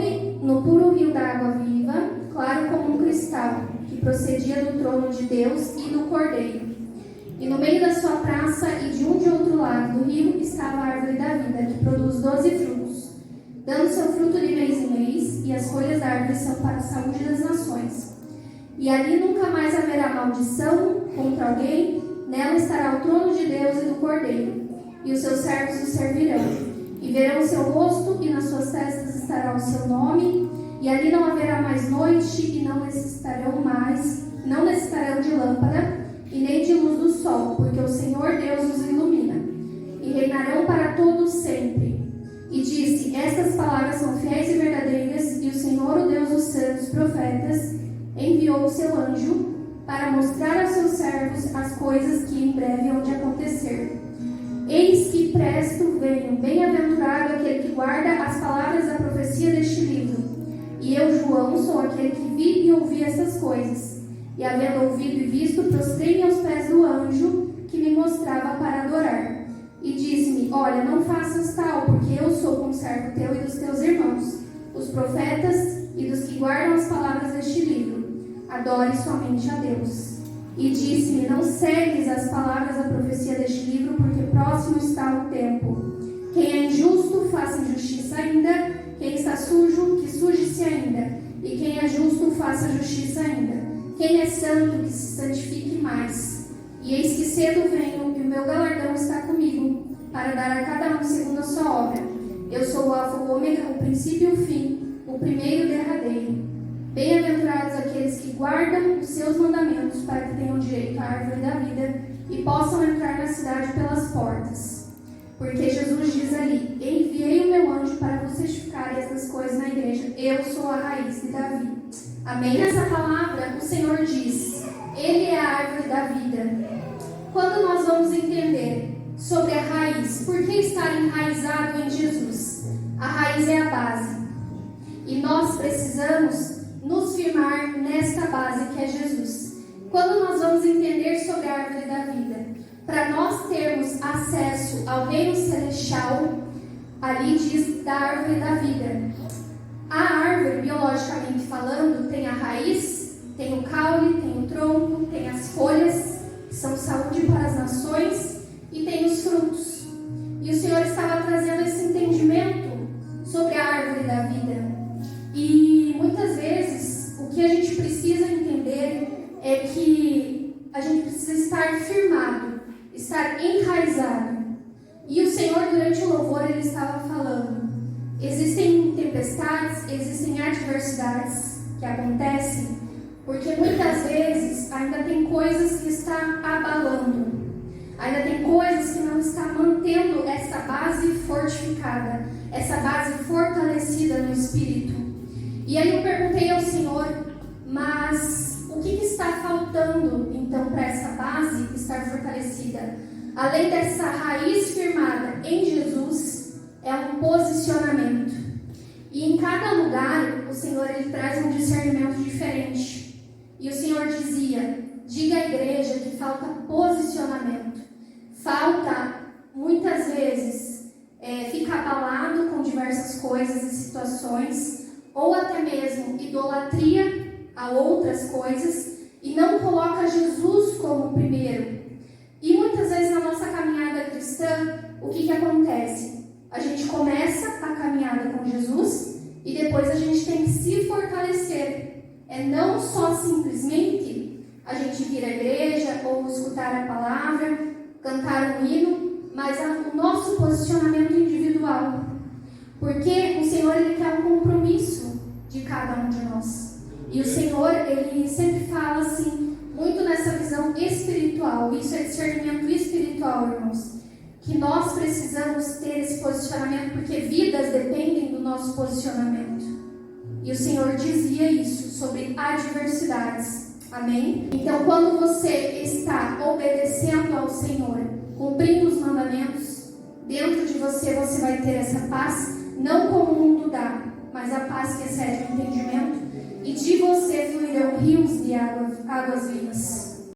Entrou-me no puro rio da água viva, claro como um cristal, que procedia do trono de Deus e do Cordeiro. E no meio da sua praça e de um de outro lado do rio estava a árvore da vida, que produz 12 frutos, dando seu fruto de mês em mês, e as folhas da árvore são para a saúde das nações. E ali nunca mais haverá maldição contra alguém, nela estará o trono de Deus e do Cordeiro, e os seus servos o servirão. E verão o seu rosto, e nas suas testas estará o seu nome, e ali não haverá mais noite, e não necessitarão de lâmpada, e nem de luz do sol, porque o Senhor Deus os ilumina, e reinarão para todos sempre. E disse: estas palavras são fiéis e verdadeiras, e o Senhor, o Deus dos santos profetas, enviou o seu anjo para mostrar aos seus servos as coisas que em breve hão de acontecer. Eis que presto venho, bem-aventurado aquele que guarda as palavras da profecia deste livro. E eu, João, sou aquele que vi e ouvi essas coisas. E havendo ouvido e visto, prostrei-me aos pés do anjo que me mostrava para adorar. E disse-me: olha, não faças tal, porque eu sou conservo teu e dos teus irmãos, os profetas e dos que guardam as palavras deste livro. Adore somente a Deus. E disse-me: não segues as palavras da profecia deste livro, porque próximo está o tempo. Quem é injusto, faça injustiça ainda. Quem está sujo, que suje-se ainda. E quem é justo, faça justiça ainda. Quem é santo, que se santifique mais. E eis que cedo venho, e o meu galardão está comigo, para dar a cada um segundo a sua obra. Eu sou o Alfa e o Ômega, o princípio e o fim, o primeiro e o derradeiro. Bem-aventurados aqueles que guardam os seus mandamentos, para que tenham direito à árvore da vida e possam entrar na cidade pelas portas. Porque Jesus diz ali: enviei o meu anjo para vos testificar estas coisas na igreja. Eu sou a raiz de Davi. Amém? Nessa palavra, o Senhor diz: Ele é a árvore da vida. Quando nós vamos entender sobre a raiz, por que estar enraizado em Jesus? A raiz é a base. E nós precisamos nos firmar nesta base que é Jesus. Quando nós vamos entender sobre a árvore da vida, para nós termos acesso ao reino celestial, ali diz da árvore da vida. A árvore, biologicamente falando, tem a raiz, tem o caule, tem o tronco, tem as folhas, que são saúde para as nações, e tem os frutos. E o Senhor estava trazendo esse entendimento sobre a árvore da vida. E muitas vezes o que a gente precisa entender é que a gente precisa estar firmado, estar enraizado. E o Senhor, durante o louvor, ele estava falando: existem tempestades, existem adversidades que acontecem, porque muitas vezes ainda tem coisas que estão abalando, ainda tem coisas que não estão mantendo essa base fortificada, essa base fortalecida no Espírito. E aí eu perguntei ao Senhor: mas o que está faltando então para essa base estar fortalecida? Além dessa raiz firmada em Jesus, é um posicionamento. E em cada lugar, o Senhor ele traz um discernimento diferente. E o Senhor dizia: diga à igreja que falta posicionamento. Falta, muitas vezes, ficar abalado com diversas coisas e situações, ou até mesmo idolatria a outras coisas, e não coloca Jesus como primeiro. E muitas vezes na nossa caminhada cristã, o que acontece? A gente começa a caminhada com Jesus e depois a gente tem que se fortalecer. É não só simplesmente a gente vir à igreja ou escutar a palavra, cantar um hino, mas o nosso posicionamento individual. Porque o Senhor ele quer um compromisso de cada um de nós. E o Senhor ele sempre fala assim, muito nessa visão espiritual. Isso é discernimento espiritual, irmãos. Que nós precisamos ter esse posicionamento, porque vidas dependem do nosso posicionamento. E o Senhor dizia isso sobre adversidades. Amém? Então, quando você está obedecendo ao Senhor, cumprindo os mandamentos, dentro de você vai ter essa paz, não como o mundo dá, mas a paz que excede o entendimento, e de você fluirão rios de águas vivas.